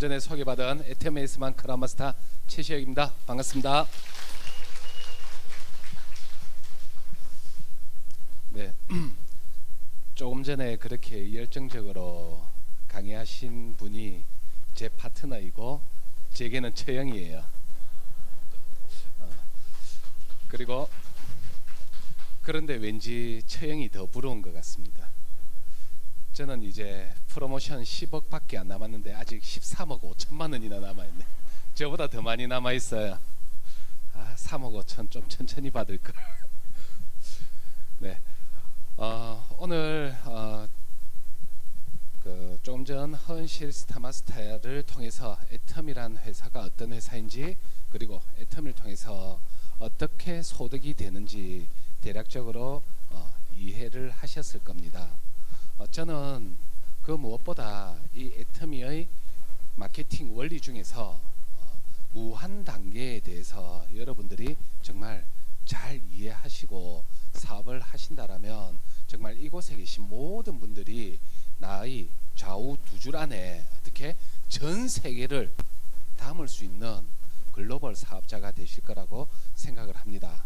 전에 소개받은 에테메이스만 크라마스타 최시혁입니다. 반갑습니다. 네, 조금 전에 그렇게 열정적으로 강의하신 분이 제 파트너이고 제게는 처형이에요. 그리고 그런데 왠지 처형이 더 부러운 것 같습니다. 저는 이제 프로모션 10억 밖에 안 남았는데 아직 13억 5천만 원이나 남아있네. 저보다 더 많이 남아있어요. 3억 5천 좀 천천히 받을걸. 네, 오늘 조금 전 헌실 스타마스타를 통해서 애텀이란 회사가 어떤 회사인지, 그리고 애텀을 통해서 어떻게 소득이 되는지 대략적으로 이해를 하셨을 겁니다. 저는 그 무엇보다 이 애터미의 마케팅 원리 중에서 무한 단계에 대해서 여러분들이 정말 잘 이해하시고 사업을 하신다라면 정말 이곳에 계신 모든 분들이 나의 좌우 두 줄 안에 어떻게 전 세계를 담을 수 있는 글로벌 사업자가 되실 거라고 생각을 합니다.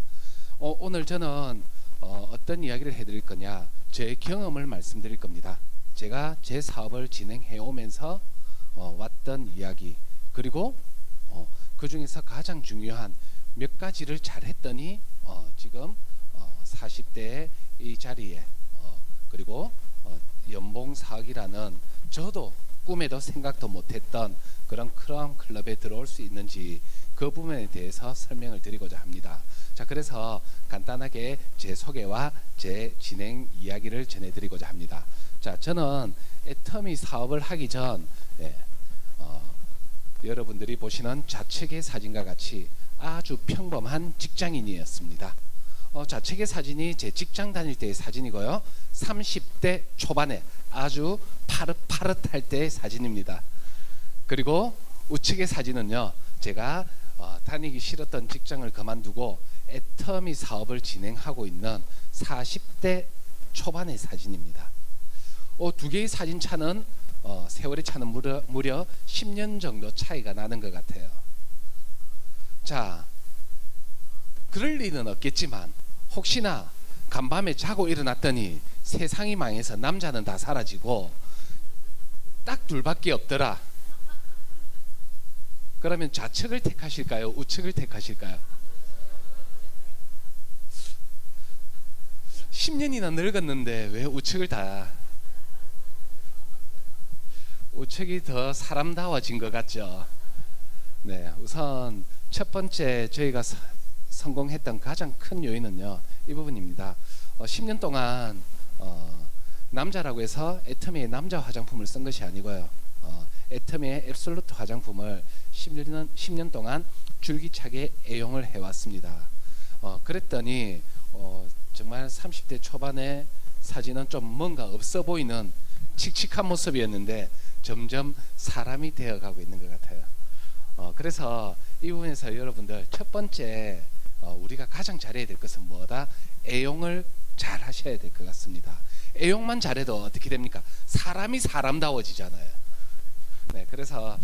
오늘 저는 어떤 이야기를 해드릴 거냐, 제 경험을 말씀드릴 겁니다. 제가 제 사업을 진행해 오면서 왔던 이야기, 그리고 그 중에서 가장 중요한 몇 가지를 잘 했더니 지금 40대의 이 자리에 그리고 연봉 4억이라는 저도 꿈에도 생각도 못했던 그런 크라운 클럽에 들어올 수 있는지 그 부분에 대해서 설명을 드리고자 합니다. 자, 그래서 간단하게 제 소개와 제 진행 이야기를 전해드리고자 합니다. 자, 저는 애터미 사업을 하기 전 여러분들이 보시는 좌측의 사진과 같이 아주 평범한 직장인이었습니다. 좌측의 사진이 제 직장 다닐 때의 사진이고요. 30대 초반에 아주 파릇파릇할 때의 사진입니다. 그리고 우측의 사진은요, 제가 다니기 싫었던 직장을 그만두고 애터미 사업을 진행하고 있는 40대 초반의 사진입니다. 두 개의 사진 차는 세월의 차는 무려 10년 정도 차이가 나는 것 같아요. 자, 그럴 리는 없겠지만 혹시나 간밤에 자고 일어났더니 세상이 망해서 남자는 다 사라지고 딱 둘밖에 없더라. 그러면 좌측을 택하실까요? 우측을 택하실까요? 10년이나 늙었는데 왜 우측을 다? 우측이 더 사람다워진 것 같죠? 네, 우선 첫 번째 저희가 성공했던 가장 큰 요인은요, 이 부분입니다. 10년 동안 남자라고 해서 애터미의 남자 화장품을 쓴 것이 아니고요, 애터미의 앱솔루트 화장품을 10년 동안 줄기차게 애용을 해왔습니다. 그랬더니 정말 30대 초반의 사진은 좀 뭔가 없어 보이는 칙칙한 모습이었는데 점점 사람이 되어가고 있는 것 같아요. 그래서 이 부분에서 여러분들 첫 번째 우리가 가장 잘해야 될 것은 뭐다? 애용을 잘 하셔야 될 것 같습니다. 애용만 잘해도 어떻게 됩니까? 사람이 사람다워지잖아요. 네, 그래서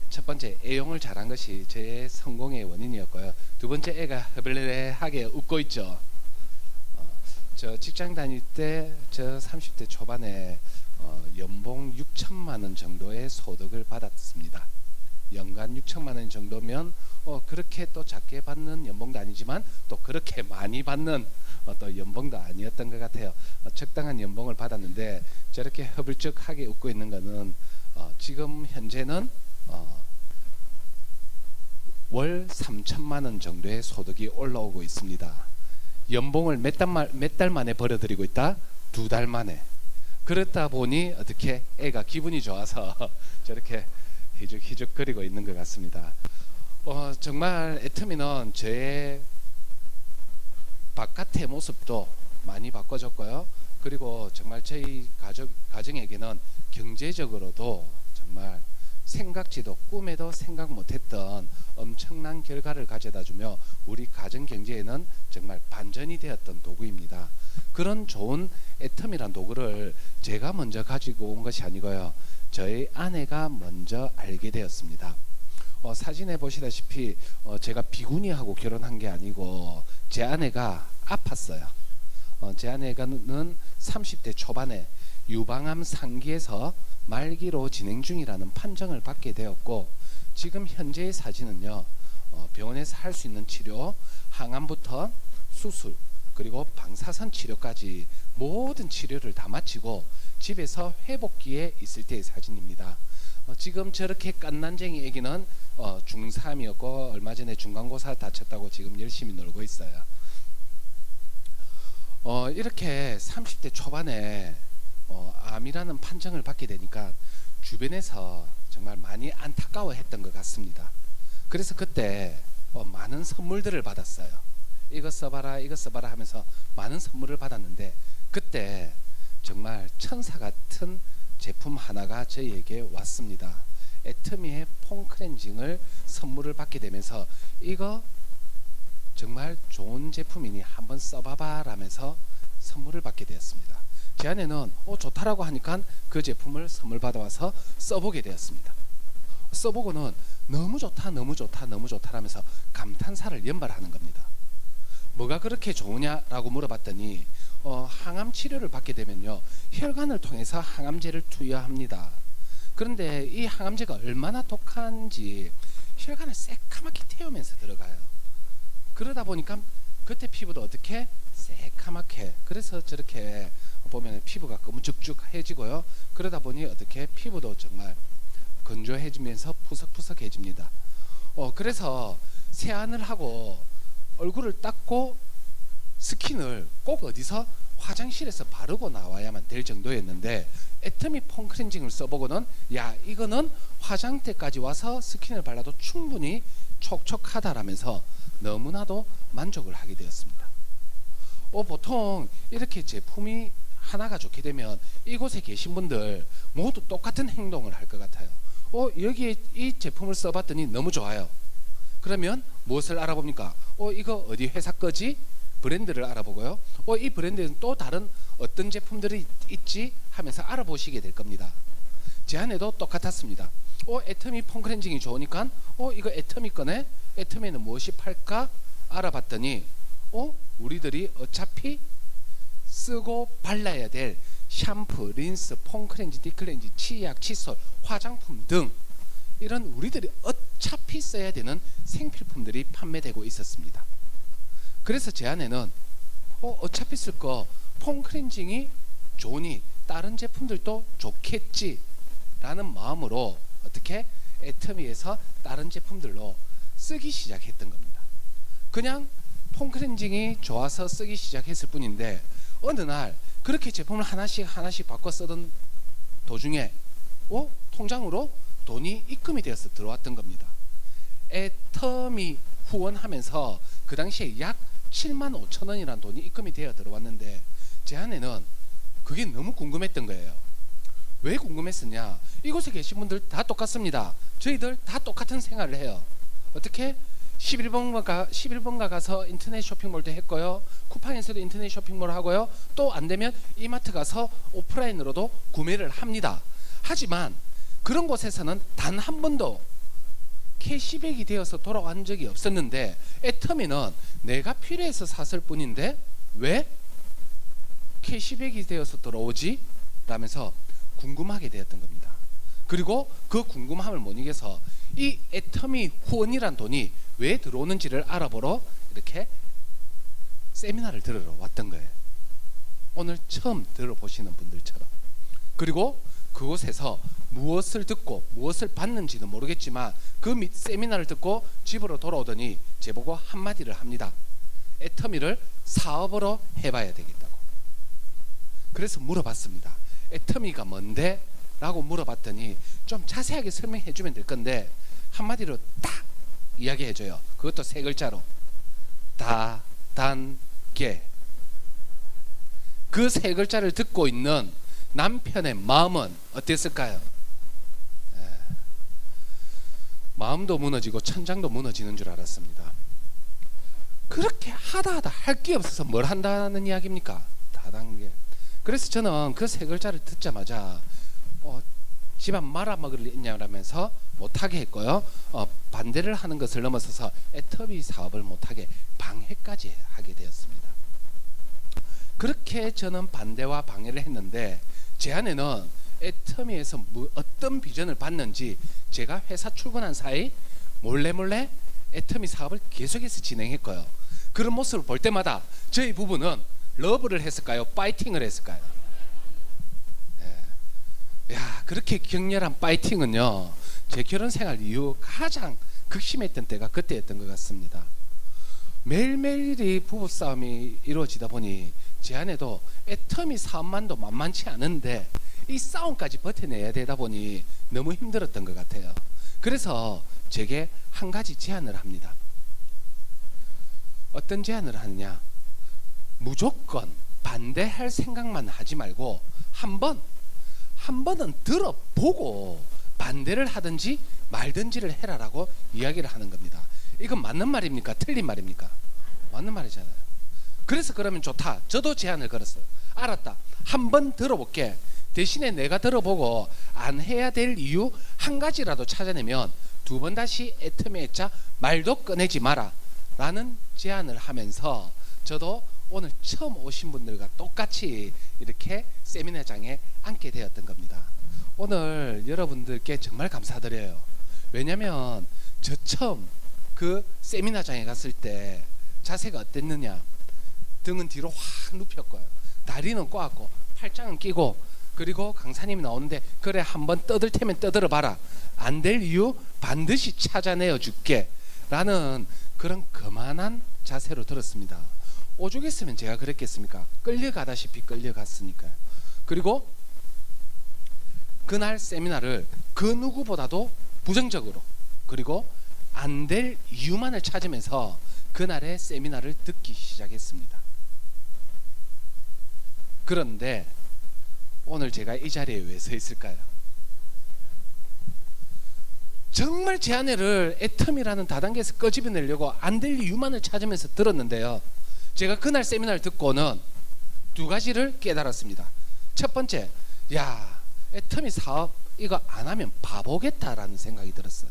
첫 번째 애용을 잘한 것이 제 성공의 원인이었고요. 두 번째, 애가 허벌레하게 웃고 있죠. 저 직장 다닐 때 저 30대 초반에 연봉 6천만 원 정도의 소득을 받았습니다. 연간 6천만 원 정도면 그렇게 또 작게 받는 연봉도 아니지만 또 그렇게 많이 받는 또 연봉도 아니었던 것 같아요. 적당한 연봉을 받았는데 저렇게 허블쩍하게 웃고 있는 거는 지금 현재는 월 3천만 원 정도의 소득이 올라오고 있습니다. 연봉을 몇 달 만에 벌어들이고 있다? 2달 만에. 그렇다 보니 어떻게 애가 기분이 좋아서 저렇게 희죽희죽거리고 있는 것 같습니다. 정말 애터미는 제 바깥의 모습도 많이 바꿔줬고요. 그리고 정말 저희 가정에게는 경제적으로도 정말 생각지도 꿈에도 생각 못했던 엄청난 결과를 가져다주며 우리 가정 경제에는 정말 반전이 되었던 도구입니다. 그런 좋은 애텀이란 도구를 제가 먼저 가지고 온 것이 아니고요, 저희 아내가 먼저 알게 되었습니다. 사진에 보시다시피 제가 비구니하고 결혼한 게 아니고 제 아내가 아팠어요. 제 아내가는 30대 초반에 유방암 상기에서 말기로 진행 중이라는 판정을 받게 되었고, 지금 현재의 사진은요, 병원에서 할 수 있는 치료, 항암부터 수술, 그리고 방사선 치료까지 모든 치료를 다 마치고 집에서 회복기에 있을 때의 사진입니다. 지금 저렇게 깐난쟁이 애기는 중3이었고 얼마 전에 중간고사 다쳤다고 지금 열심히 놀고 있어요. 이렇게 30대 초반에 암이라는 판정을 받게 되니까 주변에서 정말 많이 안타까워했던 것 같습니다. 그래서 그때 많은 선물들을 받았어요. 이거 써봐라 이거 써봐라 하면서 많은 선물을 받았는데, 그때 정말 천사 같은 제품 하나가 저희에게 왔습니다. 애터미의 폼 클렌징을 선물을 받게 되면서 이거 정말 좋은 제품이니 한번 써봐봐 라면서 선물을 받게 되었습니다. 제 아내는 좋다라고 하니까 그 제품을 선물 받아와서 써보게 되었습니다. 써보고는 너무 좋다 너무 좋다 너무 좋다 라면서 감탄사를 연발하는 겁니다. 뭐가 그렇게 좋으냐라고 물어봤더니 항암 치료를 받게 되면요, 혈관을 통해서 항암제를 투여합니다. 그런데 이 항암제가 얼마나 독한지 혈관을 새카맣게 태우면서 들어가요. 그러다 보니까 그때 피부도 어떻게 새카맣게, 그래서 저렇게 보면 피부가 끔쭉쭉해지고요, 그러다 보니 어떻게 피부도 정말 건조해지면서 푸석푸석해집니다. 그래서 세안을 하고 얼굴을 닦고 스킨을 꼭 어디서 화장실에서 바르고 나와야만 될 정도였는데, 애터미 폼 클렌징을 써보고는 야, 이거는 화장대까지 와서 스킨을 발라도 충분히 촉촉하다라면서 너무나도 만족을 하게 되었습니다. 보통 이렇게 제품이 하나가 좋게 되면 이곳에 계신 분들 모두 똑같은 행동을 할 것 같아요. 여기에 이 제품을 써봤더니 너무 좋아요. 그러면 무엇을 알아봅니까? 이거 어디 회사 거지? 브랜드를 알아보고요. 이 브랜드는 또 다른 어떤 제품들이 있지? 하면서 알아보시게 될 겁니다. 제 아내도 똑같았습니다. 애터미 폼 클렌징이 좋으니까 이거 애터미 거네? 애터미는 무엇이 팔까? 알아봤더니 우리들이 어차피 쓰고 발라야 될 샴푸, 린스, 폼 클렌징, 디클렌징, 치약, 칫솔, 화장품 등 이런 우리들이 어차피 써야 되는 생필품들이 판매되고 있었습니다. 그래서 제 아내는 어차피 쓸 거 폼 클렌징이 좋으니 다른 제품들도 좋겠지 라는 마음으로 어떻게 애터미에서 다른 제품들로 쓰기 시작했던 겁니다. 그냥 폼 클렌징이 좋아서 쓰기 시작했을 뿐인데, 어느 날 그렇게 제품을 하나씩 바꿔 쓰던 도중에 통장으로 돈이 입금이 되어서 들어왔던 겁니다. 애터미 후원하면서 그 당시에 약 75,000원이라는 돈이 입금이 되어 들어왔는데, 제 아내는 그게 너무 궁금했던 거예요. 왜 궁금했었냐? 이곳에 계신 분들 다 똑같습니다. 저희들 다 똑같은 생활을 해요. 어떻게? 11번가 가서 인터넷 쇼핑몰도 했고요, 쿠팡에서도 인터넷 쇼핑몰 하고요, 또 안되면 이마트 가서 오프라인으로도 구매를 합니다. 하지만 그런 곳에서는 단 한 번도 캐시백이 되어서 돌아온 적이 없었는데, 애터미는 내가 필요해서 샀을 뿐인데 왜 캐시백이 되어서 들어오지? 라면서 궁금하게 되었던 겁니다. 그리고 그 궁금함을 못 이겨서 이 애터미 후원이란 돈이 왜 들어오는지를 알아보러 이렇게 세미나를 들으러 왔던 거예요. 오늘 처음 들어보시는 분들처럼. 그리고 그곳에서 무엇을 듣고 무엇을 받는지는 모르겠지만 그 세미나를 듣고 집으로 돌아오더니 제보고 한마디를 합니다. 애터미를 사업으로 해봐야 되겠다고. 그래서 물어봤습니다. 애터미가 뭔데? 라고 물어봤더니 좀 자세하게 설명해 주면 될 건데 한마디로 딱 이야기해줘요. 그것도 3글자로 다단계. 그 3글자를 듣고 있는 남편의 마음은 어땠을까요? 마음도 무너지고 천장도 무너지는 줄 알았습니다. 그렇게 하다 할 게 없어서 뭘 한다는 이야기입니까? 다단계. 그래서 저는 그 3글자를 듣자마자 집안 말아먹으려면서 못하게 했고요. 반대를 하는 것을 넘어서서 애터미 사업을 못하게 방해까지 하게 되었습니다. 그렇게 저는 반대와 방해를 했는데 제 아내는 애터미에서 어떤 비전을 봤는지 제가 회사 출근한 사이 몰래 애터미 사업을 계속해서 진행했고요. 그런 모습을 볼 때마다 저희 부부는 러브를 했을까요? 파이팅을 했을까요? 야, 그렇게 격렬한 파이팅은요, 제 결혼 생활 이후 가장 극심했던 때가 그때였던 것 같습니다. 매일매일이 부부싸움이 이루어지다 보니 제 아내도 애터미 사업만도 만만치 않은데 이 싸움까지 버텨내야 되다 보니 너무 힘들었던 것 같아요. 그래서 제게 한 가지 제안을 합니다. 어떤 제안을 하느냐, 무조건 반대할 생각만 하지 말고 한 번은 들어보고 반대를 하든지 말든지를 해라라고 이야기를 하는 겁니다. 이건 맞는 말입니까? 틀린 말입니까? 맞는 말이잖아요. 그래서 그러면 좋다. 저도 제안을 걸었어요. 알았다. 한번 들어볼게. 대신에 내가 들어보고 안 해야 될 이유 한 가지라도 찾아내면 두 번 다시 애터미 애자 말도 꺼내지 마라 라는 제안을 하면서 저도 오늘 처음 오신 분들과 똑같이 이렇게 세미나장에 앉게 되었던 겁니다. 오늘 여러분들께 정말 감사드려요. 왜냐면 저 처음 그 세미나장에 갔을 때 자세가 어땠느냐, 등은 뒤로 확 눕혔고요, 다리는 꼬았고 팔짱은 끼고, 그리고 강사님이 나오는데 그래 한번 떠들 테면 떠들어 봐라, 안 될 이유 반드시 찾아내어 줄게 라는 그런 거만한 자세로 들었습니다. 오죽했으면 제가 그랬겠습니까? 끌려가다시피 끌려갔으니까요. 그리고 그날 세미나를 그 누구보다도 부정적으로, 그리고 안 될 이유만을 찾으면서 그날의 세미나를 듣기 시작했습니다. 그런데 오늘 제가 이 자리에 왜 서 있을까요? 정말 제 아내를 애터미라는 다단계에서 꺼집어내려고 안 될 이유만을 찾으면서 들었는데요, 제가 그날 세미나를 듣고는 두 가지를 깨달았습니다. 첫 번째, 야, 애터미 사업 이거 안 하면 바보겠다라는 생각이 들었어요.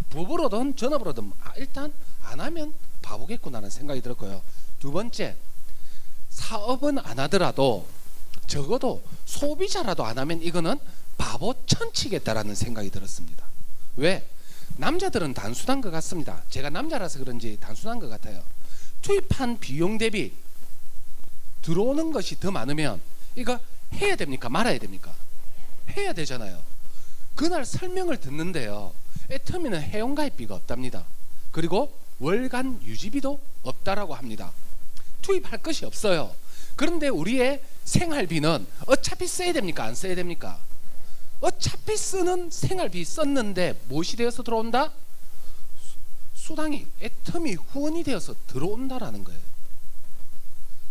부부로든 전업으로든 일단 안 하면 바보겠구나라는 생각이 들었고요. 두 번째, 사업은 안 하더라도 적어도 소비자라도 안 하면 이거는 바보 천치겠다라는 생각이 들었습니다. 왜? 남자들은 단순한 것 같습니다. 제가 남자라서 그런지 단순한 것 같아요. 투입한 비용 대비 들어오는 것이 더 많으면 이거 해야 됩니까? 말아야 됩니까? 해야 되잖아요. 그날 설명을 듣는데요, 애터미는 회원가입비가 없답니다. 그리고 월간 유지비도 없다라고 합니다. 투입할 것이 없어요. 그런데 우리의 생활비는 어차피 써야 됩니까? 안 써야 됩니까? 어차피 쓰는 생활비 썼는데 무엇이 되어서 들어온다? 수당이, 애터미 후원이 되어서 들어온다라는 거예요.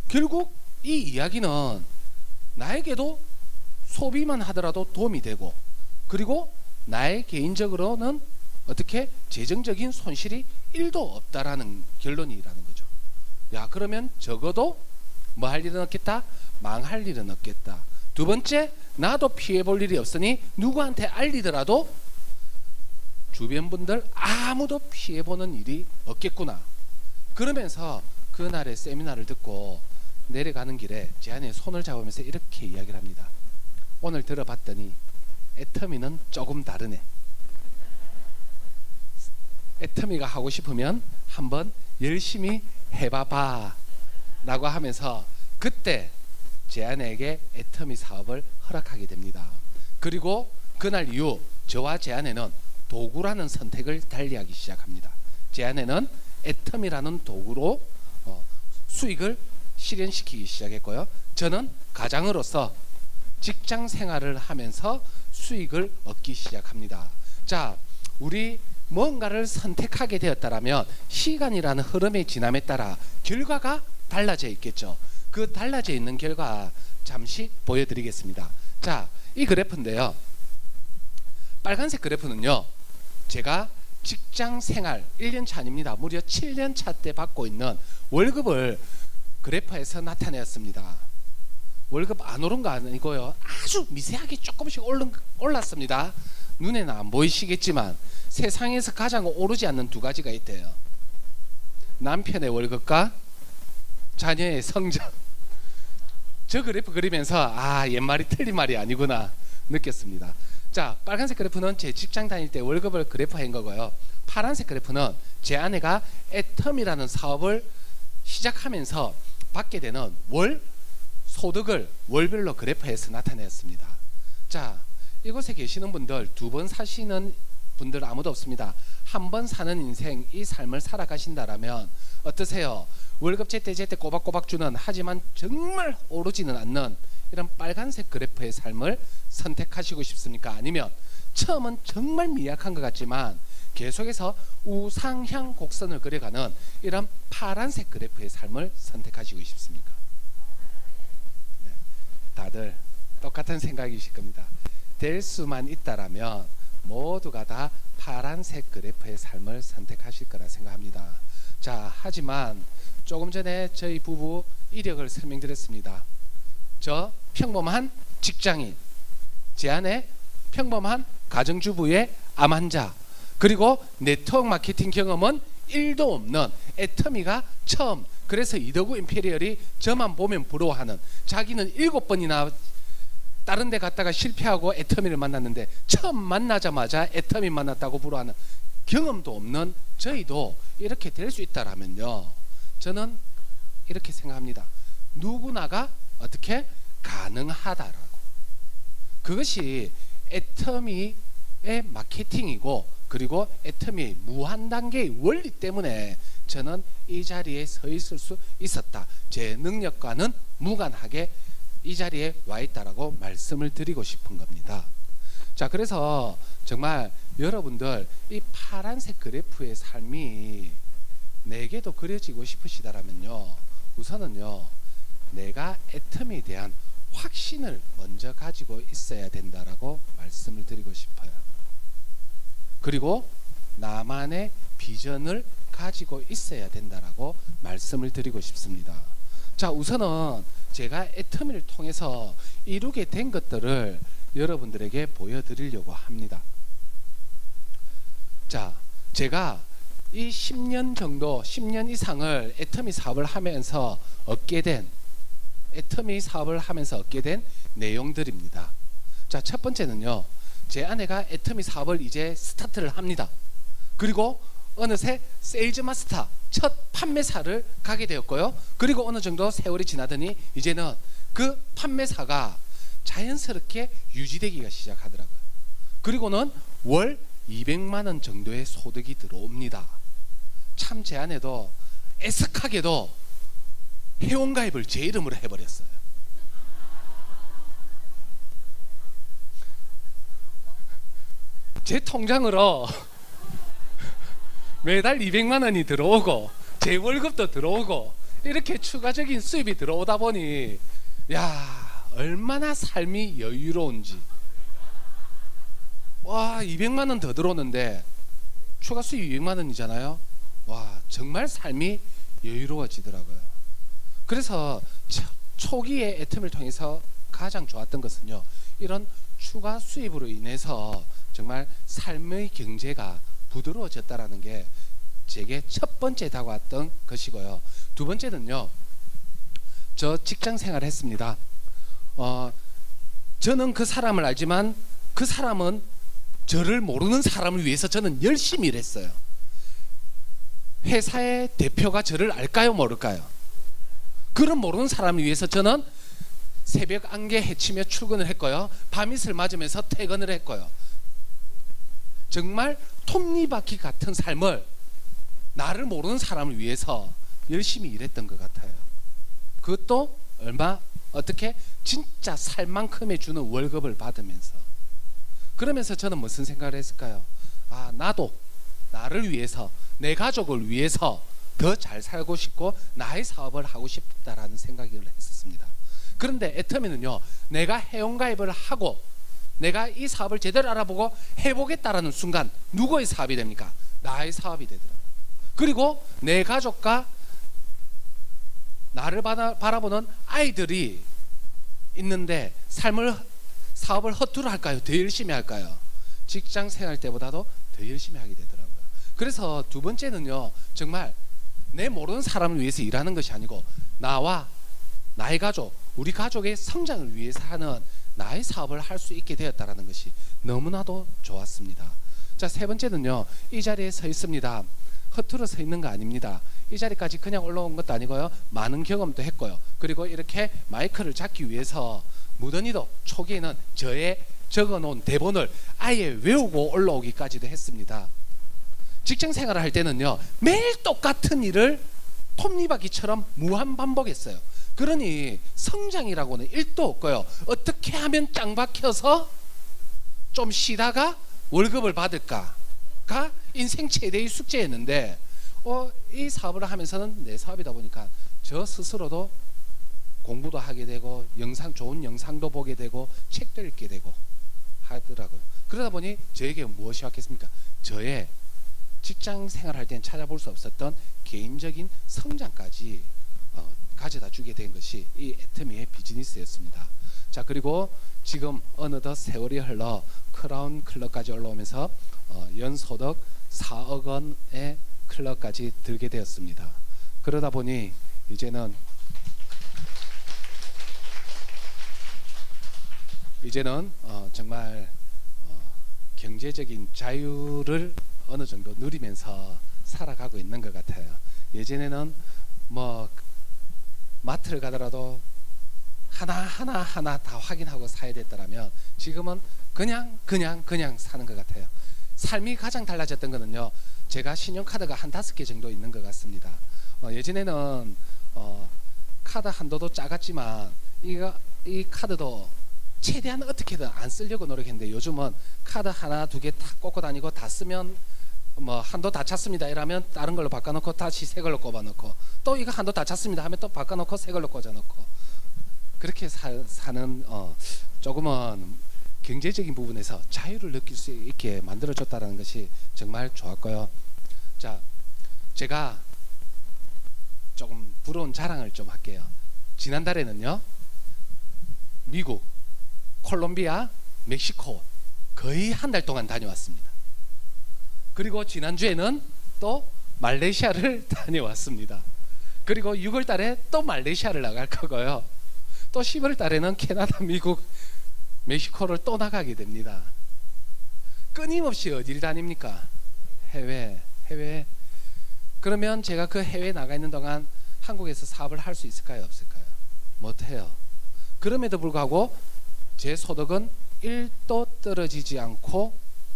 결국 이 이야기는 나에게도 소비만 하더라도 도움이 되고, 그리고 나의 개인적으로는 어떻게 재정적인 손실이 1도 없다라는 결론이라는 거죠. 야, 그러면 적어도 뭐 할 일은 없겠다? 망할 일은 없겠다. 두 번째, 나도 피해 볼 일이 없으니 누구한테 알리더라도 주변 분들 아무도 피해 보는 일이 없겠구나. 그러면서 그날의 세미나를 듣고 내려가는 길에 제 아내의 손을 잡으면서 이렇게 이야기를 합니다. 오늘 들어봤더니 애터미는 조금 다르네. 애터미가 하고 싶으면 한번 열심히 해봐봐 라고 하면서 그때 제 아내에게 애터미 사업을 허락하게 됩니다. 그리고 그날 이후 저와 제 아내는 도구라는 선택을 달리하기 시작합니다. 제 아내는 애터미라는 도구로 수익을 실현시키기 시작했고요, 저는 가장으로서 직장 생활을 하면서 수익을 얻기 시작합니다. 자, 우리 뭔가를 선택하게 되었다라면 시간이라는 흐름의 지남에 따라 결과가 달라져 있겠죠. 그 달라져 있는 결과 잠시 보여드리겠습니다. 자, 이 그래프인데요, 빨간색 그래프는요, 제가 직장 생활 1년차 아닙니다. 무려 7년차 때 받고 있는 월급을 그래프에서 나타내었습니다. 월급 안 오른 거 아니고요. 아주 미세하게 조금씩 올랐습니다. 눈에는 안 보이시겠지만 세상에서 가장 오르지 않는 두 가지가 있대요. 남편의 월급과 자녀의 성적. 저 그래프 그리면서 옛 말이 틀린 말이 아니구나 느꼈습니다. 자, 빨간색 그래프는 제 직장 다닐 때 월급을 그래프한 거고요. 파란색 그래프는 제 아내가 애텀이라는 사업을 시작하면서 받게 되는 월 소득을 월별로 그래프해서 나타냈습니다. 자, 이곳에 계시는 분들, 2번 사시는 분들 아무도 없습니다. 한 번 사는 인생 이 삶을 살아가신다라면 어떠세요? 월급 제때 꼬박꼬박 주는, 하지만 정말 오르지는 않는 이런 빨간색 그래프의 삶을 선택하시고 싶습니까? 아니면 처음은 정말 미약한 것 같지만 계속해서 우상향 곡선을 그려가는 이런 파란색 그래프의 삶을 선택하시고 싶습니까? 네, 다들 똑같은 생각이실 겁니다. 될 수만 있다라면 모두가 다 파란색 그래프의 삶을 선택하실 거라 생각합니다. 자, 하지만 조금 전에 저희 부부 이력을 설명드렸습니다. 저 평범한 직장인, 제 아내 평범한 가정주부의 암 환자, 그리고 네트워크 마케팅 경험은 1도 없는 애터미가 처음, 그래서 이더구 임페리얼이 저만 보면 부러워하는, 자기는 7번이나 다른 데 갔다가 실패하고 애터미를 만났는데 처음 만나자마자 애터미 만났다고 부러워하는 경험도 없는 저희도 이렇게 될 수 있다라면요, 저는 이렇게 생각합니다. 누구나가 어떻게 가능하다라고. 그것이 애터미의 마케팅이고, 그리고 애터미의 무한 단계의 원리 때문에 저는 이 자리에 서 있을 수 있었다. 제 능력과는 무관하게 이 자리에 와 있다라고 말씀을 드리고 싶은 겁니다. 자, 그래서 정말 여러분들 이 파란색 그래프의 삶이 내게도 그려지고 싶으시다라면요, 우선은요, 내가 애터미에 대한 확신을 먼저 가지고 있어야 된다라고 말씀을 드리고 싶어요. 그리고 나만의 비전을 가지고 있어야 된다라고 말씀을 드리고 싶습니다. 자, 우선은 제가 애터미를 통해서 이루게 된 것들을 여러분들에게 보여드리려고 합니다. 자, 제가 이 10년 정도, 10년 이상을 애터미 사업을 하면서 얻게 된, 애터미 사업을 하면서 얻게 된 내용들입니다. 자, 첫 번째는요, 제 아내가 애터미 사업을 이제 스타트를 합니다. 그리고 어느새 세일즈 마스터 첫 판매사를 가게 되었고요. 그리고 어느 정도 세월이 지나더니 이제는 그 판매사가 자연스럽게 유지되기가 시작하더라고요. 그리고는 월 200만 원 정도의 소득이 들어옵니다. 참 제 아내도 애석하게도 회원가입을 제 이름으로 해버렸어요. 제 통장으로 매달 200만 원이 들어오고 제 월급도 들어오고 이렇게 추가적인 수입이 들어오다 보니, 야, 얼마나 삶이 여유로운지. 와, 200만 원 더 들어오는데 추가 수입 200만 원이잖아요. 와, 정말 삶이 여유로워지더라고요. 그래서 초기에 애터미를 통해서 가장 좋았던 것은요, 이런 추가 수입으로 인해서 정말 삶의 경제가 부드러워졌다라는 게 제게 첫 번째 다가왔던 것이고요. 두 번째는요, 저 직장 생활을 했습니다. 저는 그 사람을 알지만 그 사람은 저를 모르는 사람을 위해서 저는 열심히 일했어요. 회사의 대표가 저를 알까요, 모를까요? 그런 모르는 사람을 위해서 저는 새벽 안개 헤치며 출근을 했고요, 밤이슬 맞으면서 퇴근을 했고요. 정말 톱니바퀴 같은 삶을 나를 모르는 사람을 위해서 열심히 일했던 것 같아요. 그것도 얼마, 어떻게 진짜 살 만큼의 주는 월급을 받으면서. 그러면서 저는 무슨 생각을 했을까요? 나도 나를 위해서, 내 가족을 위해서 더 잘 살고 싶고 나의 사업을 하고 싶다라는 생각을 했었습니다. 그런데 애터미는요, 내가 회원가입을 하고 내가 이 사업을 제대로 알아보고 해보겠다라는 순간 누구의 사업이 됩니까? 나의 사업이 되더라고요. 그리고 내 가족과 나를 바라보는 아이들이 있는데 사업을 허투루 할까요? 더 열심히 할까요? 직장 생활 때보다도 더 열심히 하게 되더라고요. 그래서 두 번째는요, 정말 내 모르는 사람을 위해서 일하는 것이 아니고 나와 나의 가족, 우리 가족의 성장을 위해서 하는 나의 사업을 할 수 있게 되었다는 것이 너무나도 좋았습니다. 자, 세 번째는요, 이 자리에 서 있습니다. 허투루 서 있는 거 아닙니다. 이 자리까지 그냥 올라온 것도 아니고요, 많은 경험도 했고요. 그리고 이렇게 마이크를 잡기 위해서 무던히도 초기에는 저의 적어놓은 대본을 아예 외우고 올라오기까지도 했습니다. 직장 생활을 할 때는요, 매일 똑같은 일을 톱니바퀴처럼 무한 반복했어요. 그러니 성장이라고는 1도 없고요, 어떻게 하면 짱 박혀서 좀 쉬다가 월급을 받을까가 인생 최대의 숙제였는데, 이 사업을 하면서는 내 사업이다 보니까 저 스스로도 공부도 하게 되고 좋은 영상도 보게 되고 책도 읽게 되고 하더라고요. 그러다 보니 저에게 무엇이 왔겠습니까? 저의 직장 생활할 때는 찾아볼 수 없었던 개인적인 성장까지 가져다 주게 된 것이 이 애터미의 비즈니스였습니다. 자, 그리고 지금 어느덧 세월이 흘러 크라운 클럽까지 올라오면서 연소득 4억 원의 클럽까지 들게 되었습니다. 그러다 보니 이제는 정말 경제적인 자유를 어느 정도 누리면서 살아가고 있는 것 같아요. 예전에는 뭐 마트를 가더라도 하나 다 확인하고 사야 됐더라면 지금은 그냥 사는 것 같아요. 삶이 가장 달라졌던 거는요, 제가 신용카드가 한 5개 정도 있는 것 같습니다. 예전에는 카드 한도도 작았지만 이 카드도 최대한 어떻게든 안 쓰려고 노력했는데, 요즘은 카드 하나 두 개 탁 꽂고 다니고 다 쓰면 뭐 한도 다 찼습니다 이러면 다른 걸로 바꿔놓고 다시 새 걸로 꼽아놓고, 또 이거 한도 다 찼습니다 하면 또 바꿔놓고 새 걸로 꽂아놓고, 그렇게 사는 조금은 경제적인 부분에서 자유를 느낄 수 있게 만들어줬다는 것이 정말 좋았고요. 자, 제가 조금 부러운 자랑을 좀 할게요. 지난달에는요, 미국, 콜롬비아, 멕시코 거의 한 달 동안 다녀왔습니다. 그리고 지난주에는 또 말레이시아를 다녀왔습니다. 그리고 6월 달에 또 말레이시아를 나갈 거고요. 또 10월 달에는 캐나다, 미국, 멕시코를 또 나가게 됩니다. 끊임없이 어디를 다닙니까? 해외. 그러면 제가 그 해외에 나가 있는 동안 한국에서 사업을 할 수 있을까요? 없을까요? 못해요. 그럼에도 불구하고 제 소득은 1도 떨어지지 않고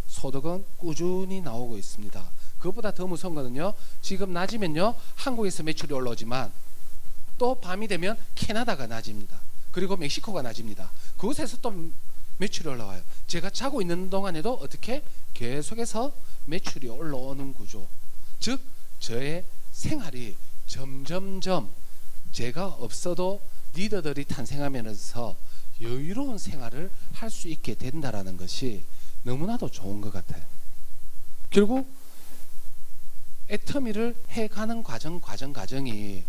소득은 꾸준히 나오고 있습니다. 그것보다 더 무서운 거는요, 지금 낮이면요 한국에서 매출이 올라오지만 또 밤이 되면 캐나다가 낮입니다. 그리고 멕시코가 낮입니다. 그곳에서 또 매출이 올라와요. 제가 자고 있는 동안에도 어떻게 계속해서 매출이 올라오는 구조, 즉 저의 생활이 점점점 제가 없어도 리더들이 탄생하면서 여유로운 생활을 할 수 있게 된다라는 것이 너무나도 좋은 것 같아요. 결국 애터미를 해가는 과정이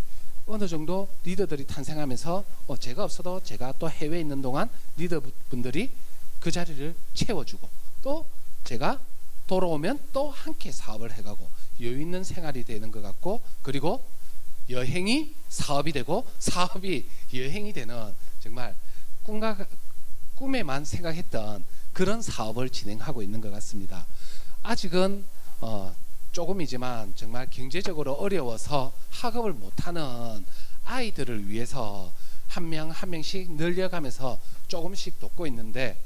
어느 정도 리더들이 탄생하면서 제가 없어도 제가 또 해외에 있는 동안 리더분들이 그 자리를 채워주고, 또 제가 돌아오면 또 함께 사업을 해가고 여유 있는 생활이 되는 것 같고, 그리고 여행이 사업이 되고 사업이 여행이 되는, 정말 꿈에만 생각했던 그런 사업을 진행하고 있는 것 같습니다. 아직은 조금이지만 정말 경제적으로 어려워서 학업을 못하는 아이들을 위해서 한 명 한 명씩 늘려가면서 조금씩 돕고 있는데,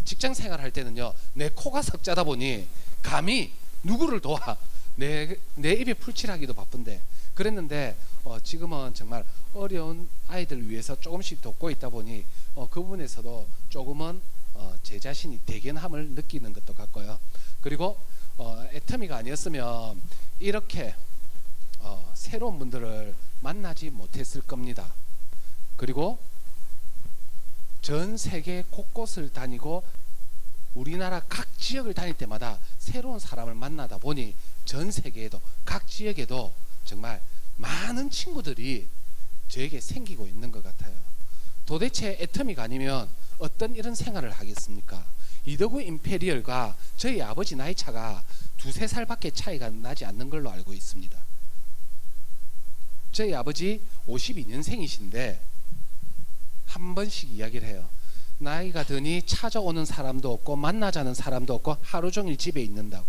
직장 생활할 때는요, 내 코가 석자다 보니 감히 누구를 도와 내 입에 풀칠하기도 바쁜데, 그랬는데 지금은 정말 어려운 아이들을 위해서 조금씩 돕고 있다 보니 그 부분에서도 조금은 제 자신이 대견함을 느끼는 것도 같고요. 그리고 애터미가 아니었으면 이렇게 새로운 분들을 만나지 못했을 겁니다. 그리고 전 세계 곳곳을 다니고 우리나라 각 지역을 다닐 때마다 새로운 사람을 만나다 보니 전 세계에도 각 지역에도 정말 많은 친구들이 저에게 생기고 있는 것 같아요. 도대체 애터미가 아니면 어떤 이런 생활을 하겠습니까? 이더구 임페리얼과 저희 아버지 나이 차가 두세 살밖에 차이가 나지 않는 걸로 알고 있습니다. 저희 아버지 52년생이신데 한 번씩 이야기를 해요. 나이가 드니 찾아오는 사람도 없고 만나자는 사람도 없고 하루 종일 집에 있는다고.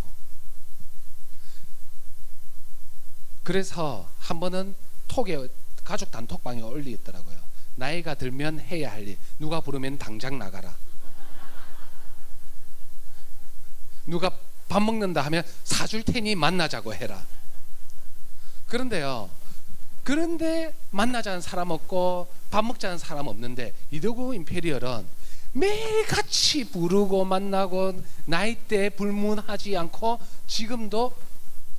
그래서 한 번은 톡에 가족 단톡방에 올리더라고요. 나이가 들면 해야 할 일, 누가 부르면 당장 나가라. 누가 밥 먹는다 하면 사줄 테니 만나자고 해라. 그런데 만나자는 사람 없고 밥 먹자는 사람 없는데 이더구 임페리얼은 매일 같이 부르고 만나고 나이대 불문하지 않고 지금도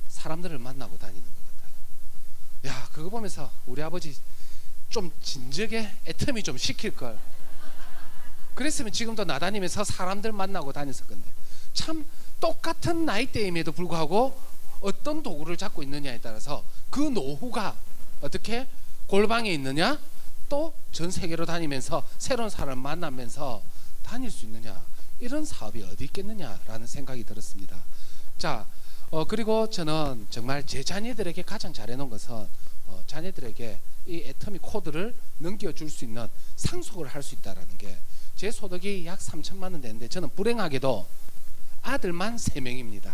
사람들을 만나고 다니는 것 같아요. 야, 그거 보면서 우리 아버지 좀 진즉에 애터미 좀 시킬걸. 그랬으면 지금도 나다니면서 사람들 만나고 다녔을 건데. 참 똑같은 나이대임에도 불구하고 어떤 도구를 잡고 있느냐에 따라서 그 노후가 어떻게 골방에 있느냐, 또 전 세계로 다니면서 새로운 사람을 만나면서 다닐 수 있느냐, 이런 사업이 어디 있겠느냐라는 생각이 들었습니다. 자, 그리고 저는 정말 제 자녀들에게 가장 잘해놓은 것은 자녀들에게 이 애터미 코드를 넘겨줄 수 있는 상속을 할 수 있다는 게, 제 소득이 약 3천만 원 되는데 저는 불행하게도 아들만 3명입니다.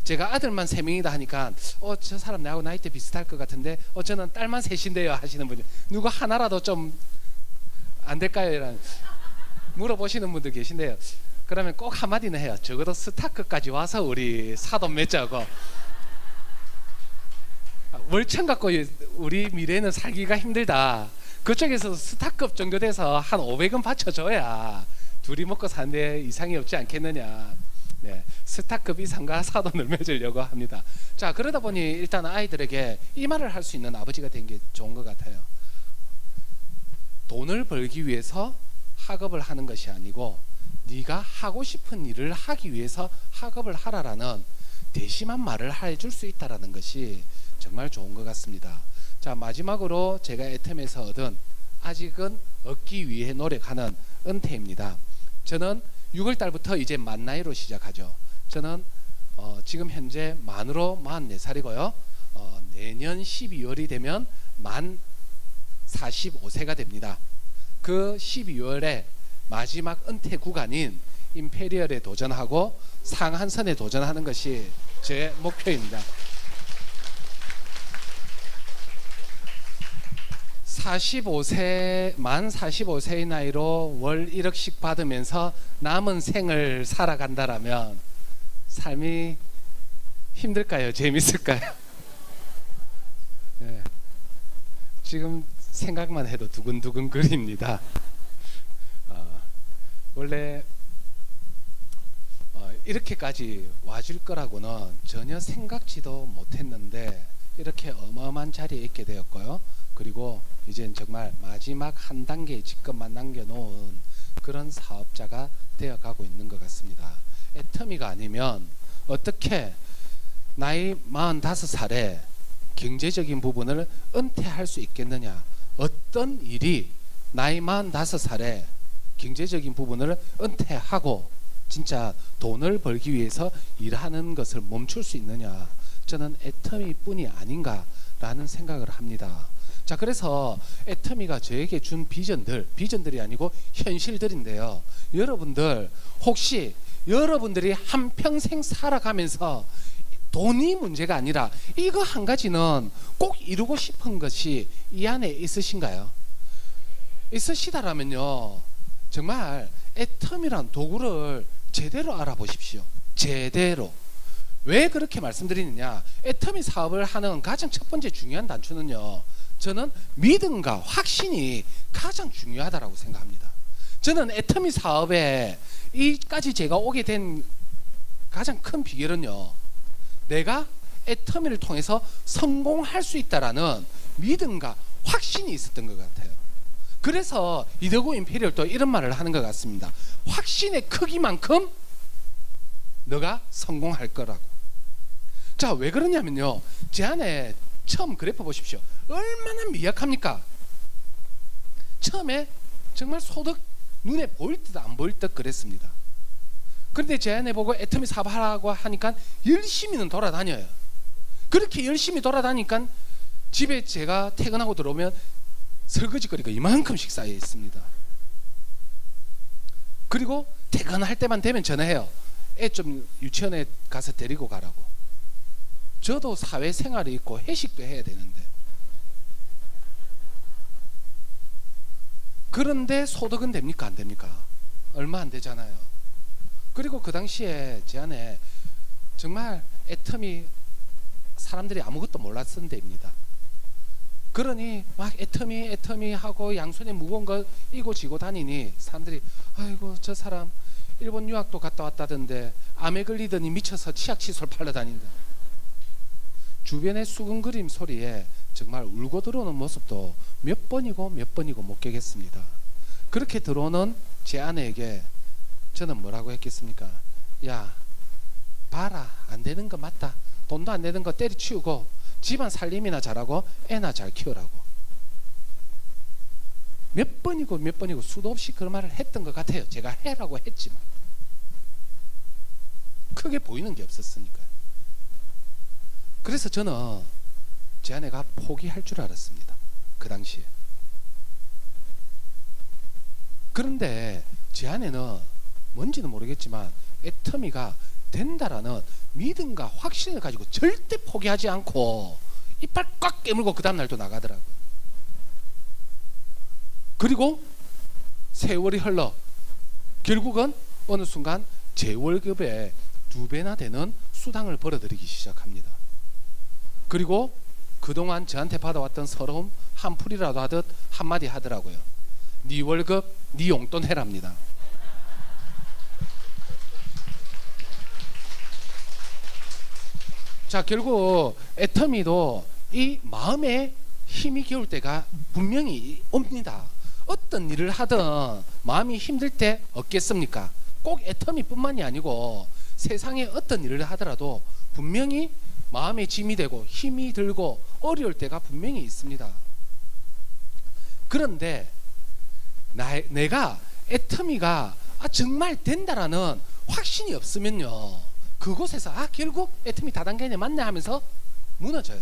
제가 아들만 3명이다 하니까 저 사람 나하고 나이대 비슷할 것 같은데 저는 딸만 셋인데요 하시는 분이, 누가 하나라도 좀 안 될까요? 이런 물어보시는 분들 계신데요. 그러면 꼭 한마디는 해요. 적어도 스타크까지 와서 우리 사돈 맺자고. 월천 갖고 우리 미래는 살기가 힘들다. 그쪽에서 스타급 정도 돼서 한 500은 받쳐줘야 둘이 먹고 사는데 이상이 없지 않겠느냐. 네, 스타급 이상과 사돈을 맺으려고 합니다. 자, 그러다 보니 일단 아이들에게 이 말을 할 수 있는 아버지가 된 게 좋은 것 같아요. 돈을 벌기 위해서 학업을 하는 것이 아니고 네가 하고 싶은 일을 하기 위해서 학업을 하라라는 대심한 말을 해줄 수 있다는 것이 정말 좋은 것 같습니다. 자, 마지막으로 제가 애텀에서 얻은, 아직은 얻기 위해 노력하는 은퇴입니다. 저는 6월달부터 이제 만 나이로 시작하죠. 저는 지금 현재 만으로 44살이고요. 내년 12월이 되면 만 45세가 됩니다. 그 12월에 마지막 은퇴 구간인 임페리얼에 도전하고 상한선에 도전하는 것이 제 목표입니다. 만 45세의 나이로 월 1억씩 받으면서 남은 생을 살아간다라면 삶이 힘들까요? 재밌을까요? 네. 지금 생각만 해도 두근두근 거립니다. 원래 이렇게까지 와줄 거라고는 전혀 생각지도 못했는데 이렇게 어마어마한 자리에 있게 되었고요. 그리고 이젠 정말 마지막 한 단계의 직급만 남겨놓은 그런 사업자가 되어가고 있는 것 같습니다. 애터미가 아니면 어떻게 나이 45살에 경제적인 부분을 은퇴할 수 있겠느냐. 어떤 일이 나이 45살에 경제적인 부분을 은퇴하고 진짜 돈을 벌기 위해서 일하는 것을 멈출 수 있느냐. 저는 애터미 뿐이 아닌가라는 생각을 합니다. 자, 그래서 애터미가 저에게 준 비전들이 아니고 현실들인데요. 여러분들 혹시 여러분들이 한평생 살아가면서 돈이 문제가 아니라 이거 한 가지는 꼭 이루고 싶은 것이 이 안에 있으신가요? 있으시다라면요, 정말 애터미란 도구를 제대로 알아보십시오. 제대로. 왜 그렇게 말씀드리느냐, 애터미 사업을 하는 가장 첫 번째 중요한 단추는요, 저는 믿음과 확신이 가장 중요하다고 생각합니다. 저는 애터미 사업에 이까지 제가 오게 된 가장 큰 비결은요, 내가 애터미를 통해서 성공할 수 있다라는 믿음과 확신이 있었던 것 같아요. 그래서 이더구 임페리얼도 이런 말을 하는 것 같습니다. 확신의 크기만큼 너가 성공할 거라고. 자, 왜 그러냐면요, 제 안에 처음 그래프 보십시오. 얼마나 미약합니까? 처음에 정말 소득 눈에 보일 듯 안 보일 듯 그랬습니다. 그런데 제 아내 보고 애터미 사봐라고 하니까 열심히는 돌아다녀요. 그렇게 열심히 돌아다니니까 집에 제가 퇴근하고 들어오면 설거지거리가 이만큼씩 쌓여 있습니다. 그리고 퇴근할 때만 되면 전화해요. 애 좀 유치원에 가서 데리고 가라고. 저도 사회생활이 있고 회식도 해야 되는데, 그런데 소득은 됩니까 안 됩니까? 얼마 안 되잖아요. 그리고 그 당시에 제 안에 정말 애터미 사람들이 아무것도 몰랐던 데입니다. 그러니 막 애터미 하고 양손에 무거운 거 이고 지고 다니니 사람들이 아이고 저 사람 일본 유학도 갔다 왔다던데 암에 걸리더니 미쳐서 치약시술 팔러 다닌다. 주변의 수근거림 소리에 정말 울고 들어오는 모습도 몇 번이고 목격했습니다. 그렇게 들어오는 제 아내에게 저는 뭐라고 했겠습니까? 야 봐라, 안 되는 거 맞다. 돈도 안 되는 거 때려치우고 집안 살림이나 잘하고 애나 잘 키우라고. 몇 번이고 수도 없이 그 말을 했던 것 같아요. 제가 해라고 했지만 크게 보이는 게 없었으니까요. 그래서 저는 제 아내가 포기할 줄 알았습니다. 그 당시에. 그런데 제 아내는 뭔지는 모르겠지만 애터미가 된다라는 믿음과 확신을 가지고 절대 포기하지 않고 이빨 꽉 깨물고 그 다음날 또 나가더라고요. 그리고 세월이 흘러 결국은 어느 순간 제 월급의 2배나 되는 수당을 벌어들이기 시작합니다. 그리고 그동안 저한테 받아왔던 서러움 한풀이라도 하듯 한마디 하더라고요. 네 월급 네 용돈 해랍니다. 자, 결국 애터미도 이 마음에 힘이 겨울 때가 분명히 옵니다. 어떤 일을 하든 마음이 힘들 때 없겠습니까? 꼭 애터미뿐만이 아니고 세상에 어떤 일을 하더라도 분명히 마음에 짐이 되고 힘이 들고 어려울 때가 분명히 있습니다. 그런데 내가 애터미가 정말 된다라는 확신이 없으면요, 그곳에서 결국 애터미 다단계네 맞네 하면서 무너져요.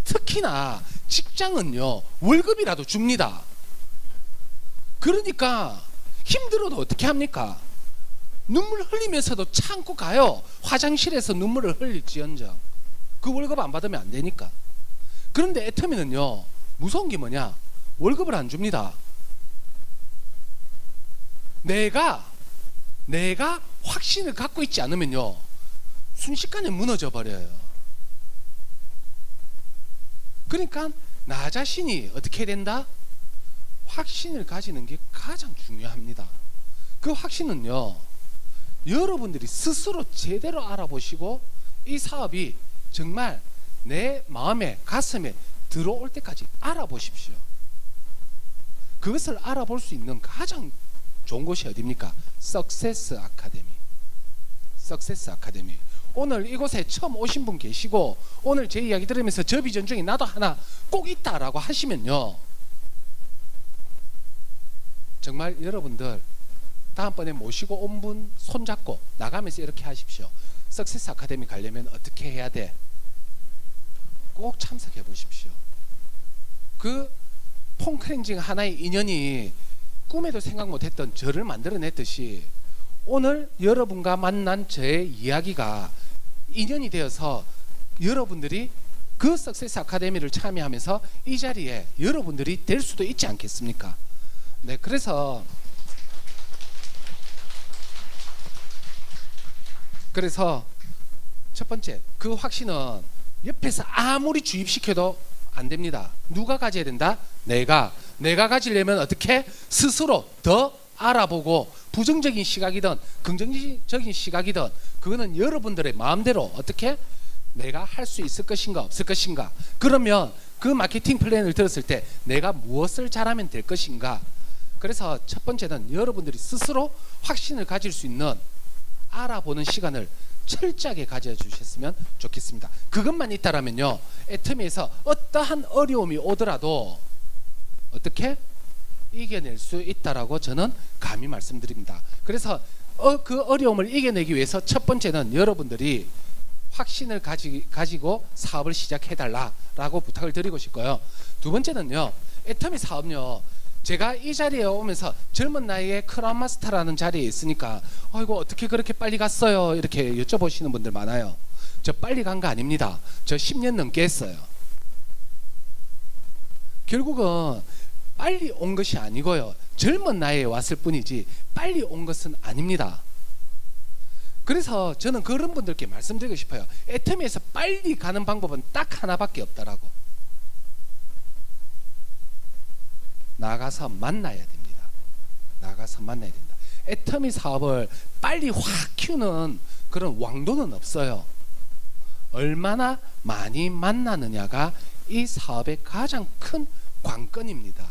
특히나 직장은요 월급이라도 줍니다. 그러니까 힘들어도 어떻게 합니까? 눈물 흘리면서도 참고 가요. 화장실에서 눈물을 흘릴지언정 그 월급 안 받으면 안 되니까. 그런데 애터미는요 무서운 게 뭐냐? 월급을 안 줍니다. 내가 확신을 갖고 있지 않으면요 순식간에 무너져 버려요. 그러니까 나 자신이 어떻게 된다? 확신을 가지는 게 가장 중요합니다. 그 확신은요 여러분들이 스스로 제대로 알아보시고 이 사업이 정말 내 마음에 가슴에 들어올 때까지 알아보십시오. 그것을 알아볼 수 있는 가장 좋은 곳이 어디입니까? 석세스 아카데미. 석세스 아카데미. 오늘 이곳에 처음 오신 분 계시고 오늘 제 이야기 들으면서 저 비전 중에 나도 하나 꼭 있다라고 하시면요 정말 여러분들 다음번에 모시고 온 분 손잡고 나가면서 이렇게 하십시오. 석세스 아카데미 가려면 어떻게 해야 돼? 꼭 참석해 보십시오. 그 폰클렌징 하나의 인연이 꿈에도 생각 못했던 저를 만들어냈듯이 오늘 여러분과 만난 저의 이야기가 인연이 되어서 여러분들이 그 석세스 아카데미를 참여하면서 이 자리에 여러분들이 될 수도 있지 않겠습니까? 네, 그래서 첫 번째 그 확신은 옆에서 아무리 주입시켜도 안 됩니다. 누가 가져야 된다? 내가 가지려면 어떻게? 스스로 더 알아보고 부정적인 시각이든 긍정적인 시각이든 그거는 여러분들의 마음대로 어떻게 내가 할 수 있을 것인가 없을 것인가. 그러면 그 마케팅 플랜을 들었을 때 내가 무엇을 잘하면 될 것인가. 그래서 첫 번째는 여러분들이 스스로 확신을 가질 수 있는 알아보는 시간을 철저하게 가져주셨으면 좋겠습니다. 그것만 있다라면요 애터미에서 어떠한 어려움이 오더라도 어떻게 이겨낼 수 있다라고 저는 감히 말씀드립니다. 그래서 그 어려움을 이겨내기 위해서 첫 번째는 여러분들이 확신을 가지고 사업을 시작해달라라고 부탁을 드리고 싶고요. 두 번째는요, 애터미 사업요, 제가 이 자리에 오면서 젊은 나이에 크라운 마스터라는 자리에 있으니까 아이고 어떻게 그렇게 빨리 갔어요 이렇게 여쭤보시는 분들 많아요. 저 빨리 간 거 아닙니다. 저 10년 넘게 했어요. 결국은 빨리 온 것이 아니고요, 젊은 나이에 왔을 뿐이지 빨리 온 것은 아닙니다. 그래서 저는 그런 분들께 말씀드리고 싶어요. 애터미에서 빨리 가는 방법은 딱 하나밖에 없다라고. 나가서 만나야 됩니다. 나가서 만나야 됩니다. 애터미 사업을 빨리 확 키우는 그런 왕도는 없어요. 얼마나 많이 만나느냐가 이 사업의 가장 큰 관건입니다.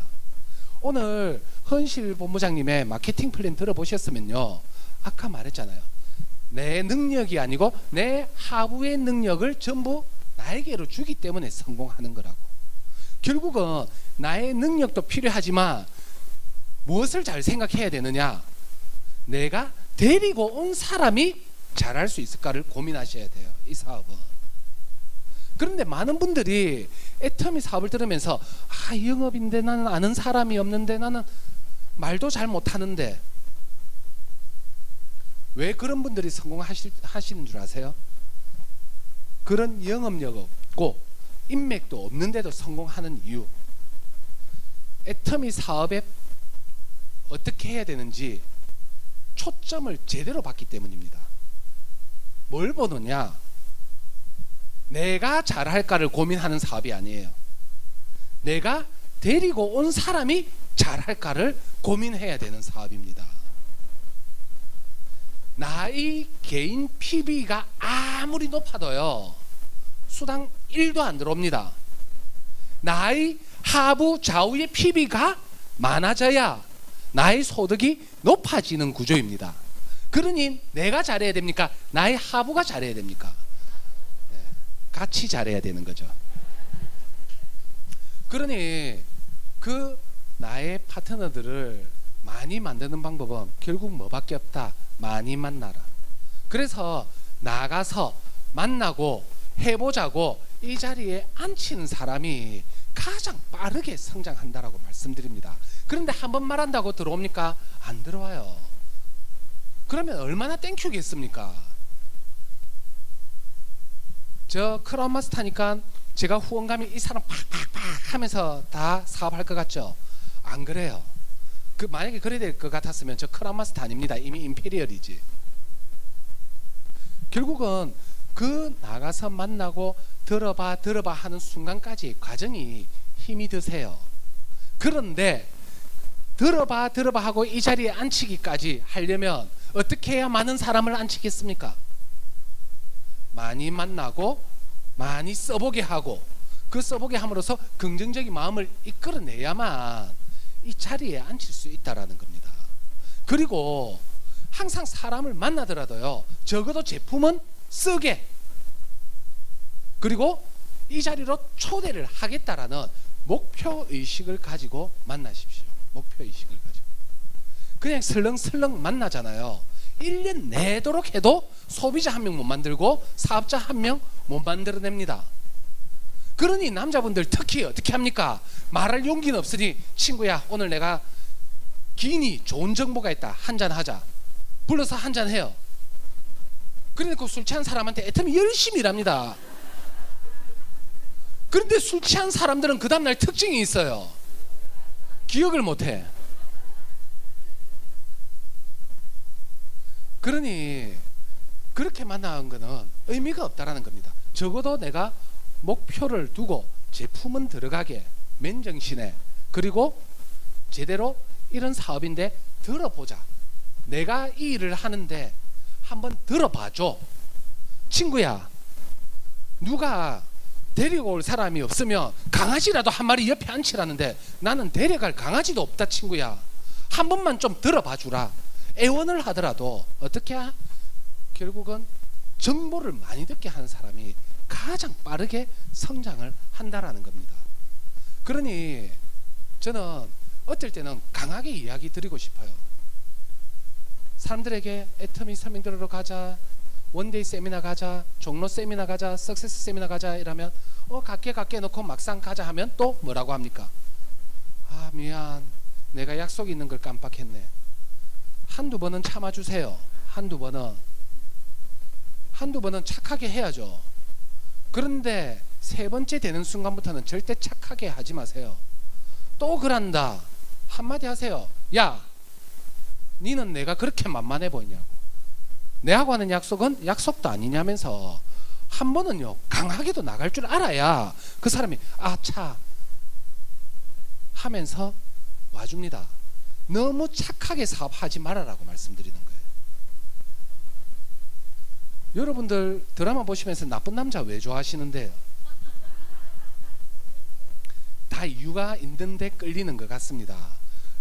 오늘 헌실 본부장님의 마케팅 플랜 들어보셨으면요, 아까 말했잖아요. 내 능력이 아니고 내 하부의 능력을 전부 나에게로 주기 때문에 성공하는 거라고. 결국은 나의 능력도 필요하지만 무엇을 잘 생각해야 되느냐, 내가 데리고 온 사람이 잘할 수 있을까를 고민하셔야 돼요, 이 사업은. 그런데 많은 분들이 애터미 사업을 들으면서 영업인데 나는 아는 사람이 없는데 나는 말도 잘 못하는데, 왜 그런 분들이 성공하시는 줄 아세요? 그런 영업력 없고 인맥도 없는데도 성공하는 이유, 애터미 사업에 어떻게 해야 되는지 초점을 제대로 봤기 때문입니다. 뭘 보느냐, 내가 잘할까를 고민하는 사업이 아니에요. 내가 데리고 온 사람이 잘할까를 고민해야 되는 사업입니다. 나의 개인 PB가 아무리 높아도요, 수당 1도 안 들어옵니다. 나의 하부 좌우의 PB가 많아져야 나의 소득이 높아지는 구조입니다. 그러니 내가 잘해야 됩니까? 나의 하부가 잘해야 됩니까? 같이 잘해야 되는 거죠. 그러니 그 나의 파트너들을 많이 만드는 방법은 결국 뭐밖에 없다. 많이 만나라. 그래서 나가서 만나고 해보자고 이 자리에 앉히는 사람이 가장 빠르게 성장한다라고 말씀드립니다. 그런데 한 번 말한다고 들어옵니까? 안 들어와요. 그러면 얼마나 땡큐겠습니까? 저 크라운 마스터니까 제가 후원감이 이 사람 팍팍팍 하면서 다 사업할 것 같죠? 안 그래요. 만약에 그래야 될 것 같았으면 저 크라운 마스터 아닙니다. 이미 임페리얼이지. 결국은 그 나가서 만나고 들어봐 하는 순간까지 과정이 힘이 드세요. 그런데 들어봐 하고 이 자리에 앉히기까지 하려면 어떻게 해야 많은 사람을 앉히겠습니까? 많이 만나고 많이 써보게 하고, 그 써보게 함으로써 긍정적인 마음을 이끌어내야만 이 자리에 앉힐 수 있다라는 겁니다. 그리고 항상 사람을 만나더라도요, 적어도 제품은 쓰게, 그리고 이 자리로 초대를 하겠다라는 목표의식을 가지고 만나십시오. 목표의식을 가지고. 그냥 슬렁슬렁 만나잖아요. 1년 내도록 해도 소비자 한 명 못 만들고 사업자 한 명 못 만들어냅니다. 그러니 남자분들 특히 어떻게 합니까? 말할 용기는 없으니 친구야, 오늘 내가 기니 좋은 정보가 있다, 한잔 하자. 불러서 한잔 해요. 그런데 그 술 취한 사람한테 애터미 열심히 일합니다. 그런데 술 취한 사람들은 그 다음날 특징이 있어요. 기억을 못해. 그러니 그렇게 만나는 거는 의미가 없다라는 겁니다. 적어도 내가 목표를 두고 제품은 들어가게, 맨정신에, 그리고 제대로 이런 사업인데 들어보자. 내가 이 일을 하는데 한번 들어봐줘. 친구야, 누가 데리고 올 사람이 없으면 강아지라도 한 마리 옆에 앉히라는데 나는 데려갈 강아지도 없다. 친구야, 한 번만 좀 들어봐 주라. 애원을 하더라도 어떻게 결국은 정보를 많이 듣게 하는 사람이 가장 빠르게 성장을 한다라는 겁니다. 그러니 저는 어떨 때는 강하게 이야기 드리고 싶어요. 사람들에게 애터미 설명 들으러 가자, 원데이 세미나 가자, 종로 세미나 가자, 석세스 세미나 가자 이러면 갈게 놓고 막상 가자 하면 또 뭐라고 합니까? 아 미안, 내가 약속이 있는 걸 깜빡했네. 한두 번은 참아주세요. 한두 번은 착하게 해야죠. 그런데 세 번째 되는 순간부터는 절대 착하게 하지 마세요. 또 그런다 한마디 하세요. 야, 니는 내가 그렇게 만만해 보이냐고. 내하고 하는 약속은 약속도 아니냐면서 한 번은요 강하게도 나갈 줄 알아야 그 사람이 아차 하면서 와줍니다. 너무 착하게 사업하지 말아라고 말씀드리는 거예요. 여러분들 드라마 보시면서 나쁜 남자 왜 좋아하시는데요? 다 이유가 있는데 끌리는 것 같습니다.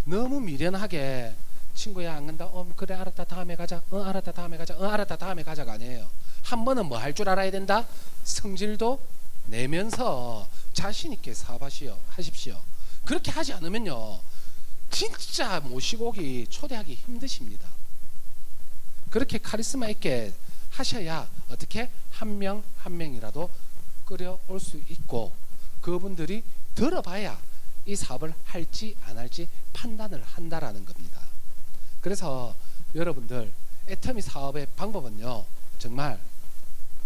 너무 미련하게 친구야 안 간다. 그래 알았다 다음에 가자. 알았다 다음에 가자. 알았다 다음에 가자가 아니에요. 한 번은 뭐 할 줄 알아야 된다. 성질도 내면서 자신 있게 사업하십시오. 그렇게 하지 않으면요 진짜 모시고 오기 초대하기 힘드십니다. 그렇게 카리스마 있게 하셔야 어떻게 한 명 한 명이라도 끌어올 수 있고 그분들이 들어봐야 이 사업을 할지 안 할지 판단을 한다라는 겁니다. 그래서 여러분들 애터미 사업의 방법은요 정말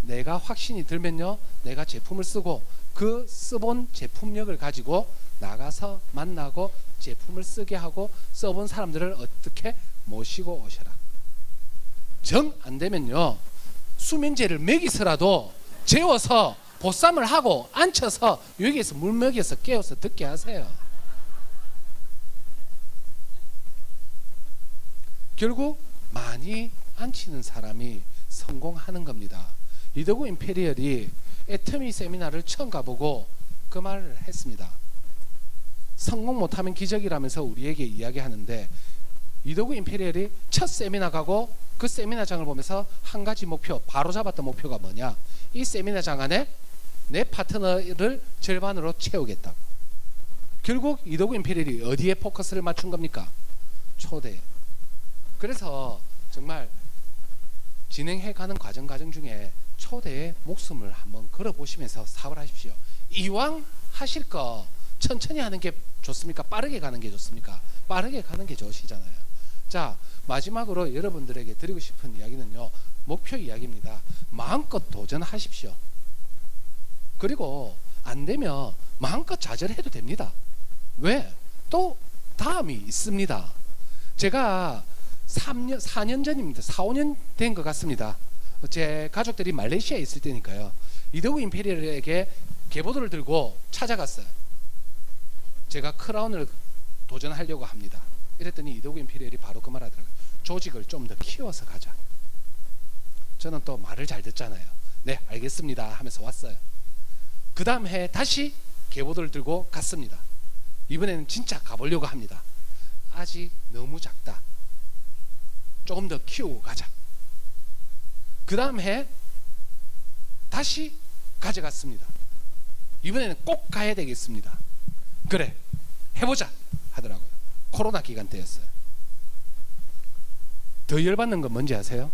내가 확신이 들면요 내가 제품을 쓰고 그 써본 제품력을 가지고 나가서 만나고 제품을 쓰게 하고 써본 사람들을 어떻게 모시고 오셔라. 정 안되면요 수면제를 먹이서라도 재워서 보쌈을 하고 앉혀서 여기에서 물 먹여서 깨워서 듣게 하세요. 결국 많이 앉히는 사람이 성공하는 겁니다. 이더구 임페리얼이 애터미 세미나를 처음 가보고 그 말을 했습니다. 성공 못하면 기적이라면서 우리에게 이야기하는데 이더구 임페리얼이 첫 세미나 가고 그 세미나장을 보면서 한 가지 목표, 바로 잡았던 목표가 뭐냐? 이 세미나장 안에 내 파트너를 절반으로 채우겠다고. 결국 이더구 임페리얼이 어디에 포커스를 맞춘 겁니까? 초대. 그래서 정말 진행해가는 과정 중에 초대에 목숨을 한번 걸어보시면서 사업을 하십시오. 이왕 하실 거 천천히 하는 게 좋습니까? 빠르게 가는 게 좋습니까? 빠르게 가는 게 좋으시잖아요. 자, 마지막으로 여러분들에게 드리고 싶은 이야기는요 목표 이야기입니다. 마음껏 도전하십시오. 그리고 안 되면 마음껏 좌절해도 됩니다. 왜? 또 다음이 있습니다. 제가 4년 전입니다. 4, 5년 된 것 같습니다. 제 가족들이 말레이시아에 있을 때니까요. 이더구 임페리얼에게 계보도를 들고 찾아갔어요. 제가 크라운을 도전하려고 합니다. 이랬더니 이더구 임페리얼이 바로 그 말 하더라고요. 조직을 좀 더 키워서 가자. 저는 또 말을 잘 듣잖아요. 네 알겠습니다 하면서 왔어요. 그 다음 해 다시 계보도를 들고 갔습니다. 이번에는 진짜 가보려고 합니다. 아직 너무 작다. 조금 더 키우고 가자. 그 다음 해 다시 가져갔습니다. 이번에는 꼭 가야 되겠습니다. 그래 해보자 하더라고요. 코로나 기간 때였어요. 더 열받는 건 뭔지 아세요?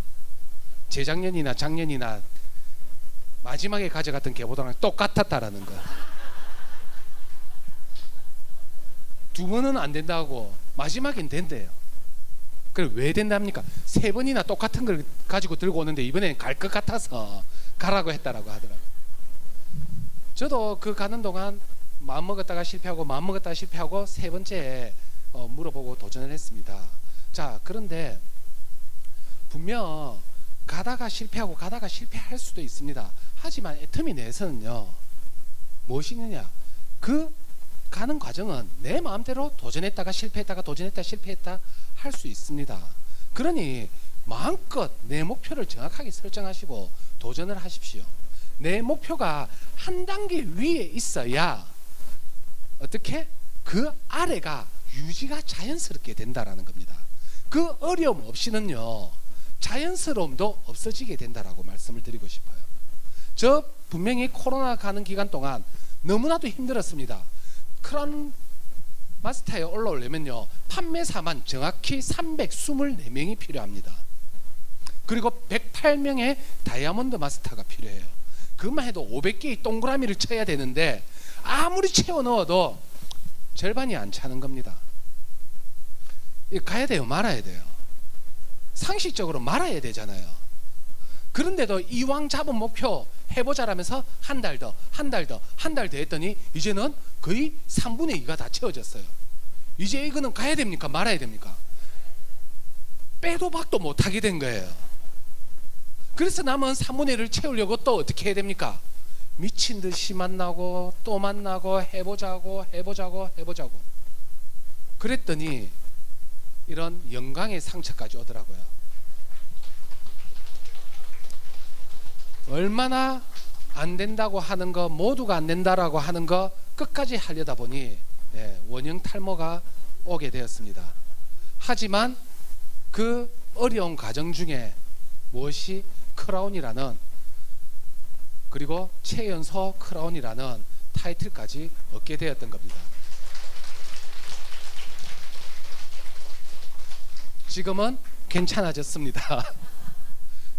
재작년이나 작년이나 마지막에 가져갔던 계보도랑 똑같았다라는 거. 두 번은 안 된다고 마지막엔 된대요. 그래 왜 된답니까? 세 번이나 똑같은 걸 가지고 들고 오는데 이번엔 갈 것 같아서 가라고 했다라고 하더라고요. 저도 그 가는 동안 마음 먹었다가 실패하고 세 번째 물어보고 도전을 했습니다. 자, 그런데 분명 가다가 실패할 수도 있습니다. 하지만 애터미 내에서는요 무엇이느냐, 그 가는 과정은 내 마음대로 도전했다가 실패했다가 도전했다 실패했다 할 수 있습니다. 그러니 마음껏 내 목표를 정확하게 설정하시고 도전을 하십시오. 내 목표가 한 단계 위에 있어야 어떻게 그 아래가 유지가 자연스럽게 된다라는 겁니다. 그 어려움 없이는요 자연스러움도 없어지게 된다라고 말씀을 드리고 싶어요. 저 분명히 코로나 가는 기간 동안 너무나도 힘들었습니다. 크라운 마스터에 올라오려면요 판매사만 정확히 324명이 필요합니다. 그리고 108명의 다이아몬드 마스터가 필요해요. 그것만 해도 500개의 동그라미를 쳐야 되는데 아무리 채워 넣어도 절반이 안 차는 겁니다. 가야 돼요, 말아야 돼요? 상식적으로 말아야 되잖아요. 그런데도 이왕 잡은 목표 해보자라면서 한 달 더, 한 달 더, 한 달 더 했더니 이제는 거의 3분의 2가 다 채워졌어요. 이제 이거는 가야 됩니까? 말아야 됩니까? 빼도 박도 못하게 된 거예요. 그래서 남은 3분의 1을 채우려고 또 어떻게 해야 됩니까? 미친 듯이 만나고 또 만나고 해보자고 그랬더니 이런 영광의 상처까지 오더라고요. 얼마나 안 된다고 하는 거, 모두가 안 된다라고 하는 거 끝까지 하려다 보니 원형 탈모가 오게 되었습니다. 하지만 그 어려운 과정 중에 무엇이 크라운이라는, 그리고 최연소 크라운이라는 타이틀까지 얻게 되었던 겁니다. 지금은 괜찮아졌습니다.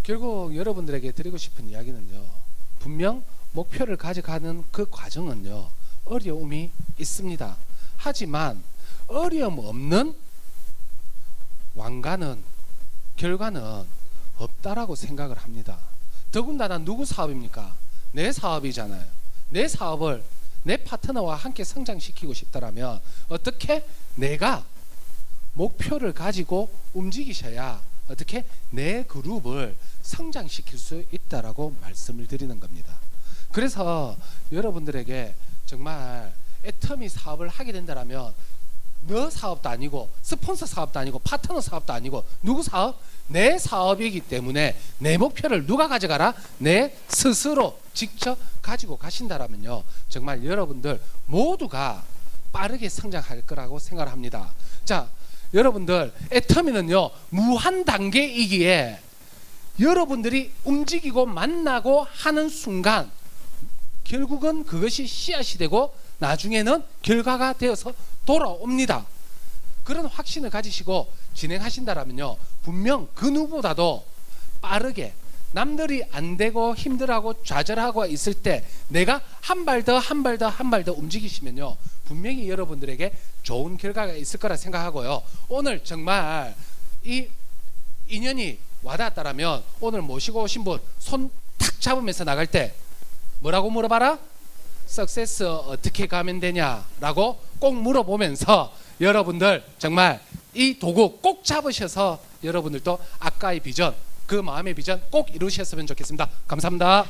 결국 여러분들에게 드리고 싶은 이야기는요, 분명 목표를 가져가는 그 과정은요 어려움이 있습니다. 하지만 어려움 없는 왕가는, 결과는 없다라고 생각을 합니다. 더군다나 누구 사업입니까? 내 사업이잖아요. 내 사업을 내 파트너와 함께 성장시키고 싶다라면 어떻게 내가 목표를 가지고 움직이셔야 어떻게 내 그룹을 성장시킬 수 있다라고 말씀을 드리는 겁니다. 그래서 여러분들에게 정말 애터미 사업을 하게 된다면 너 사업도 아니고 스폰서 사업도 아니고 파트너 사업도 아니고 누구 사업? 내 사업이기 때문에 내 목표를 누가 가져가라? 내 스스로 직접 가지고 가신다라면요 정말 여러분들 모두가 빠르게 성장할 거라고 생각을 합니다. 자, 여러분들 애터미는요 무한 단계이기에 여러분들이 움직이고 만나고 하는 순간 결국은 그것이 씨앗이 되고 나중에는 결과가 되어서 돌아옵니다. 그런 확신을 가지시고 진행하신다라면요 분명 그 누구보다도 빠르게, 남들이 안 되고 힘들어하고 좌절하고 있을 때 내가 한 발 더 한 발 더 한 발 더 움직이시면요 분명히 여러분들에게 좋은 결과가 있을 거라 생각하고요. 오늘 정말 이 인연이 와닿았다라면 오늘 모시고 오신 분 손 탁 잡으면서 나갈 때 뭐라고 물어봐라? 석세스 어떻게 가면 되냐라고 꼭 물어보면서 여러분들 정말 이 도구 꼭 잡으셔서 여러분들도 아까의 비전, 그 마음의 비전 꼭 이루셨으면 좋겠습니다. 감사합니다.